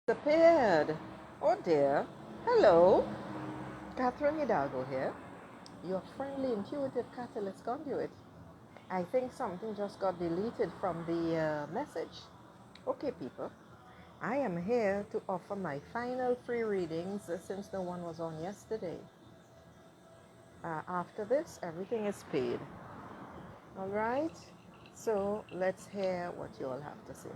Disappeared. Oh dear. Hello. Catherine Hidalgo here. Your friendly intuitive catalyst conduit. I think something just got deleted from the message. Okay, people. I am here to offer my final free readings since no one was on yesterday. After this, everything is paid. All right? So let's hear what you all have to say.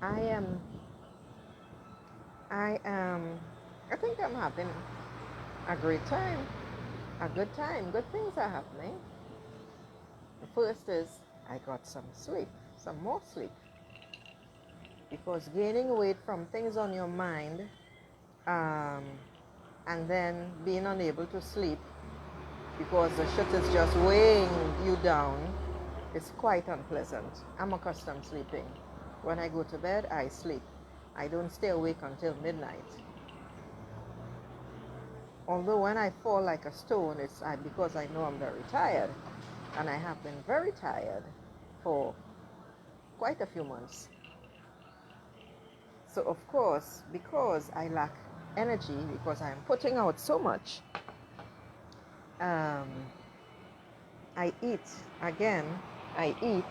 I am, I am, I think I'm having a great time. A good time. Good things are happening. The first is I got some sleep, some more sleep. Because gaining weight from things on your mind um, and then being unable to sleep because the shit is just weighing you down is quite unpleasant. I'm accustomed sleeping. When I go to bed, I sleep. I don't stay awake until midnight. Although when I fall like a stone, it's because I know I'm very tired. And I have been very tired for quite a few months. So of course, because I lack energy, because I'm putting out so much, um, I eat again. I eat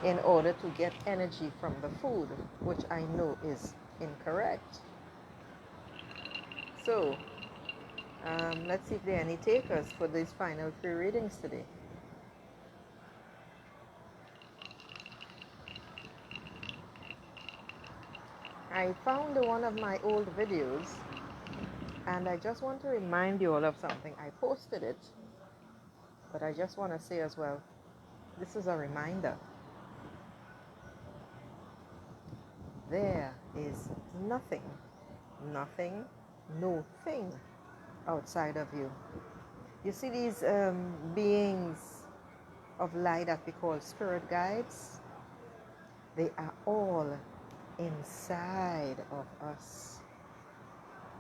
in order to get energy from the food, which I know is incorrect. So let's see if there are any takers for these final three readings today. I found one of my old videos, and I just want to remind you all of something. I posted it, but I just want to say as well, this is a reminder. There is nothing, nothing, no thing outside of you. You see these beings of light that we call spirit guides? They are all inside of us.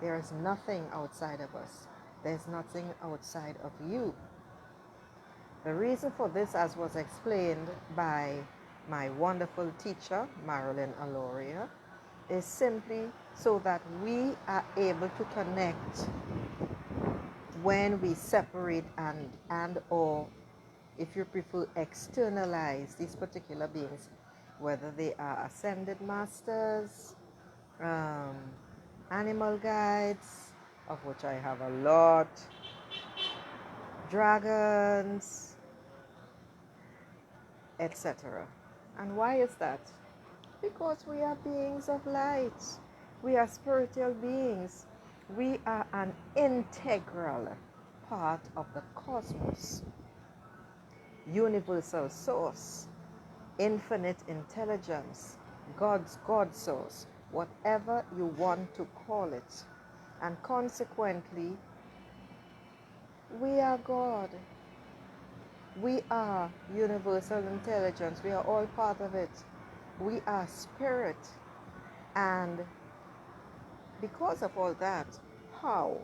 There is nothing outside of us. There's nothing outside of you. The reason for this, as was explained by my wonderful teacher, Marilyn Aloria, is simply so that we are able to connect when we separate and or, if you prefer, externalize these particular beings, whether they are ascended masters, um, animal guides, of which I have a lot, dragons, etc. And why is that? Because we are beings of light. We are spiritual beings. We are an integral part of the cosmos, universal source, infinite intelligence, God's God source, whatever you want to call it. And consequently, we are God. We are universal intelligence. We are all part of it. We are spirit. And because of all that, how?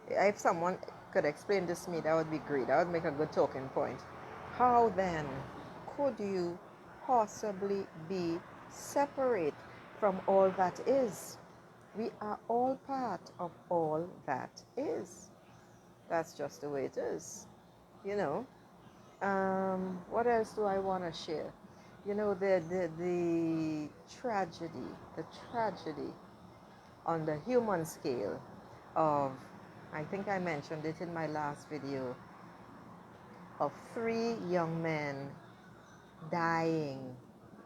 If someone could explain this to me, that would be great. That would make a good talking point. How then could you possibly be separate from all that is? We are all part of all that is. That's just the way it is. You know. What else do I want to share? You know, the tragedy, on the human scale of, I think I mentioned it in my last video, of three young men dying,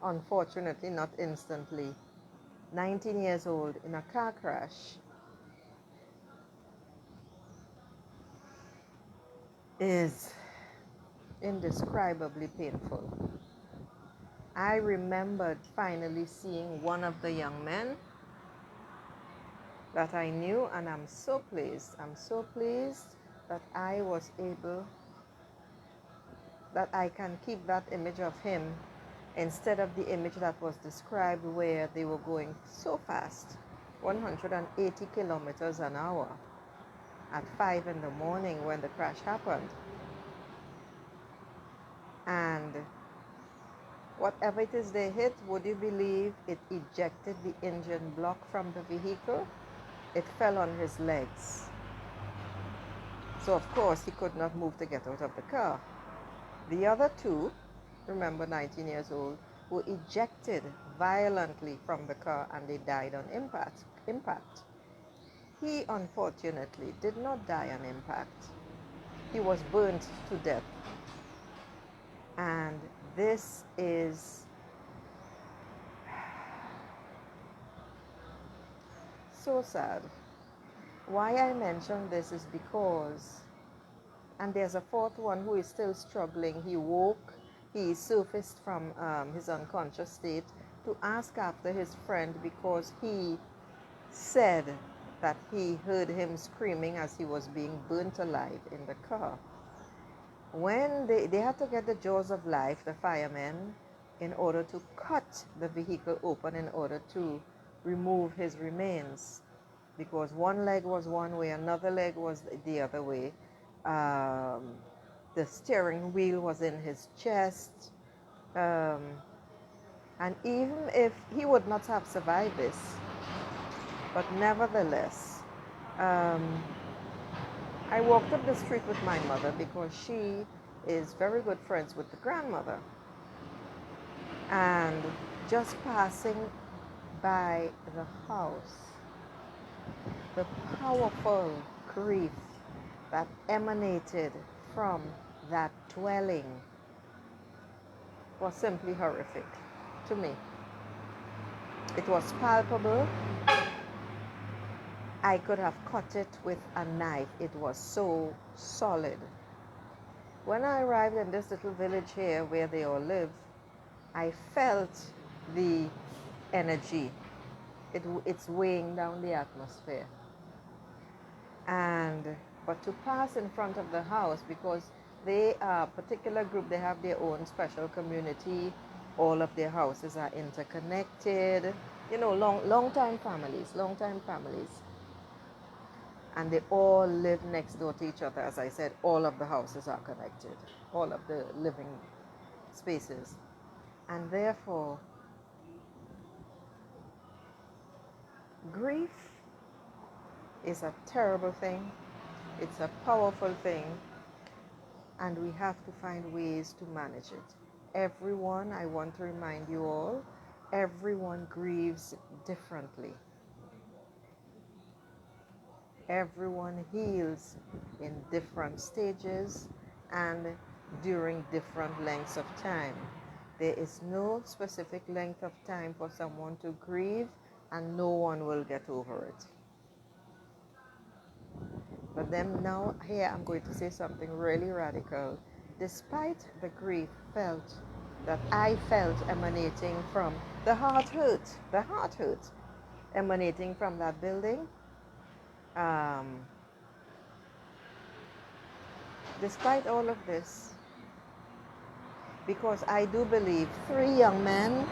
unfortunately not instantly, 19 years old, in a car crash, is indescribably painful. I remembered finally seeing one of the young men that I knew, and I'm so pleased. I'm so pleased that I was able, that I can keep that image of him instead of the image that was described where they were going so fast, 180 kilometers an hour at 5 in the morning when the crash happened. and whatever it is they hit, would you believe it ejected the engine block from the vehicle? It fell on his legs. So of course he could not move to get out of the car. The other two, remember 19 years old, were ejected violently from the car and they died on impact. He unfortunately did not die on impact. He was burnt to death. And this is so sad. Why I mention this is because, and there's a fourth one who is still struggling. He woke, he surfaced from his unconscious state to ask after his friend because he said that he heard him screaming as he was being burnt alive in the car. When they had to get the jaws of life, the firemen, in order to cut the vehicle open in order to remove his remains, because one leg was one way, another leg was the other way. The steering wheel was in his chest. And even if he would not have survived this, but nevertheless, I walked up the street with my mother because she is very good friends with the grandmother. And just passing by the house, the powerful grief that emanated from that dwelling was simply horrific to me. It was palpable. I could have cut it with a knife. It was so solid. When I arrived in this little village here where they all live, I felt the energy. It's weighing down the atmosphere. But to pass in front of the house, because they are a particular group, they have their own special community. All of their houses are interconnected. You know, long time families. And they all live next door to each other. As I said, all of the houses are connected, all of the living spaces. And therefore, grief is a terrible thing. It's a powerful thing. And we have to find ways to manage it. Everyone, I want to remind you all, everyone grieves differently. Everyone heals in different stages and during different lengths of time. There is no specific length of time for someone to grieve, and no one will get over it. But then now, here I'm going to say something really radical. Despite the grief that I felt emanating from the heart hurt emanating from that building, despite all of this, because I do believe 3 young men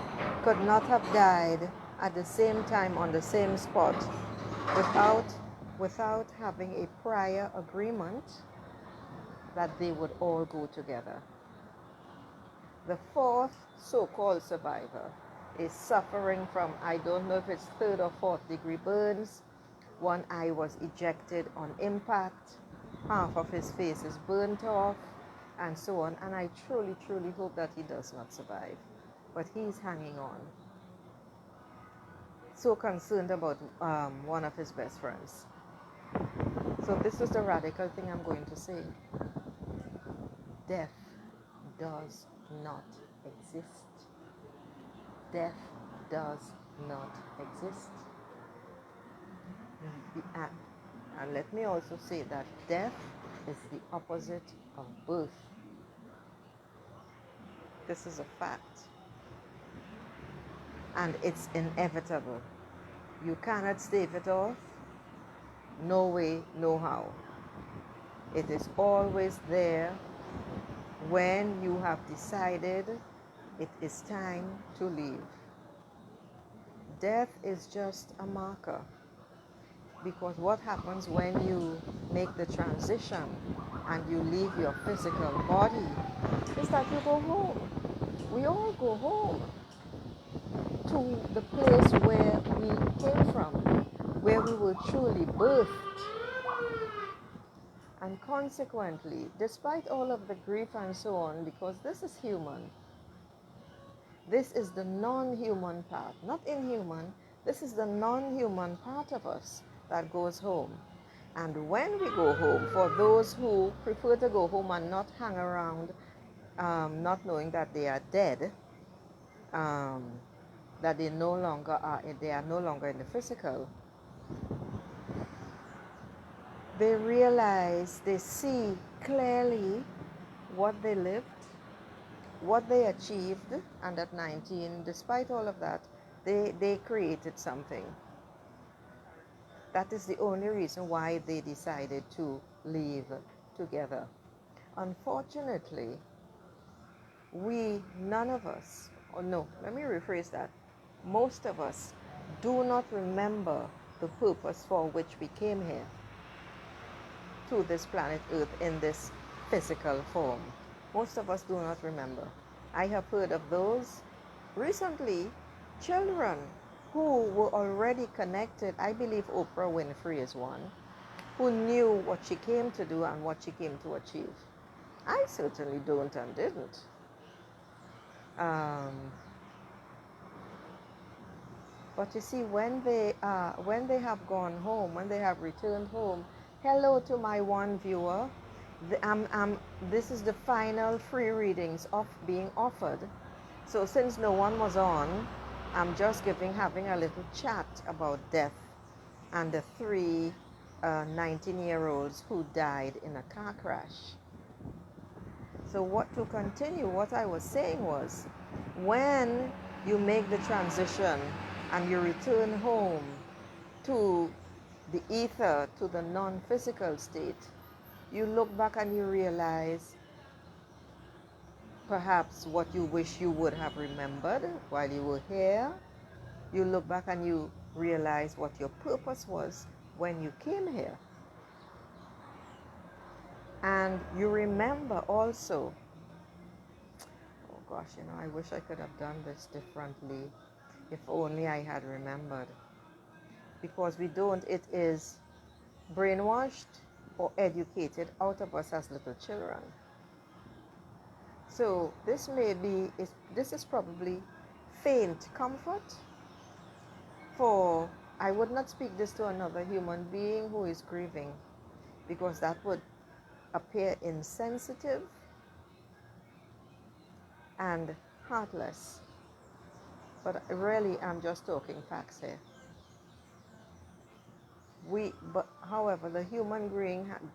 could not have died at the same time on the same spot without having a prior agreement that they would all go together. The 4th so-called survivor is suffering from, I don't know if it's 3rd or 4th degree burns. One eye was ejected on impact. Half of his face is burnt off, and so on. And I truly, truly hope that he does not survive. But he's hanging on. So concerned about one of his best friends. So this is the radical thing I'm going to say. Death does not exist. Death does not exist. And let me also say that death is the opposite of birth. This is a fact. And it's inevitable. You cannot stave it off. No way, no how. It is always there when you have decided it is time to leave. Death is just a marker. Because what happens when you make the transition and you leave your physical body, is that you go home. We all go home to the place where we came from, where we were truly birthed. And consequently, despite all of the grief and so on, because this is human, this is the non-human part, not inhuman, this is the non-human part of us that goes home. And when we go home, for those who prefer to go home and not hang around, not knowing that they are dead, um, that they no longer are, they are no longer in the physical, they realize, they see clearly what they lived, what they achieved, and at 19, despite all of that, they created something. That is the only reason why they decided to live together. Unfortunately, none of us, or no, let me rephrase that. Most of us do not remember the purpose for which we came here to this planet Earth in this physical form. Most of us do not remember. I have heard of those recently, children who were already connected. I believe Oprah Winfrey is one, who knew what she came to do and what she came to achieve. I certainly don't and didn't. But you see, when they have gone home, when they have returned home, hello to my one viewer. This is the final free readings of being offered. So since no one was on, I'm just having a little chat about death and the three 19-year-olds who died in a car crash. So to continue, what I was saying was, when you make the transition and you return home to the ether, to the non-physical state, you look back and you realize perhaps what you wish you would have remembered while you were here. You look back and you realize what your purpose was when you came here. And you remember also, oh gosh, I wish I could have done this differently. If only I had remembered. Because we don't, it is brainwashed or educated out of us as little children. So this is probably faint comfort for, I would not speak this to another human being who is grieving, because that would appear insensitive and heartless. But really, I'm just talking facts here. However, the human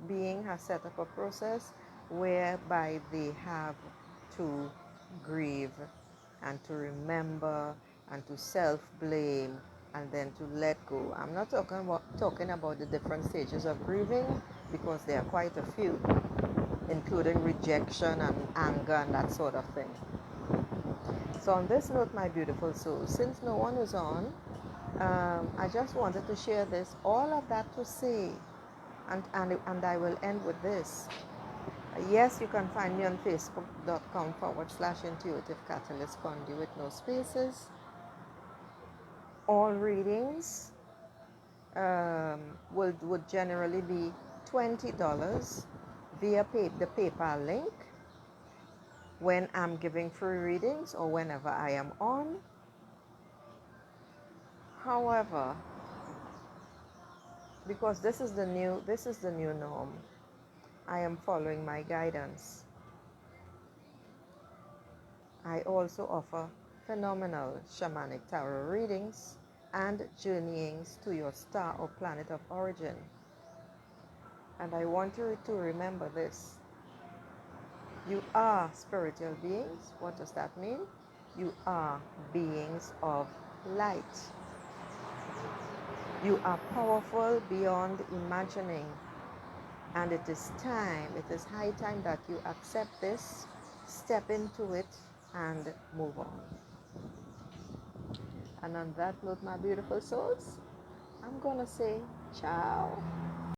being has set up a process whereby they have to grieve and to remember and to self-blame and then to let go. I'm not talking about the different stages of grieving, because there are quite a few, including rejection and anger and that sort of thing. So on this note, my beautiful soul, since no one is on, I just wanted to share this, all of that to say, and I will end with this. Yes, you can find me on facebook.com/intuitive catalyst conduit, no spaces. All readings would generally be $20 via the PayPal link when I'm giving free readings or whenever I am on. However, because this is the new norm, I am following my guidance. I also offer phenomenal shamanic tarot readings and journeyings to your star or planet of origin. And I want you to remember this. You are spiritual beings. What does that mean? You are beings of light. You are powerful beyond imagining. And it is high time that you accept this, step into it, and move on. And on that note, my beautiful souls, I'm going to say ciao.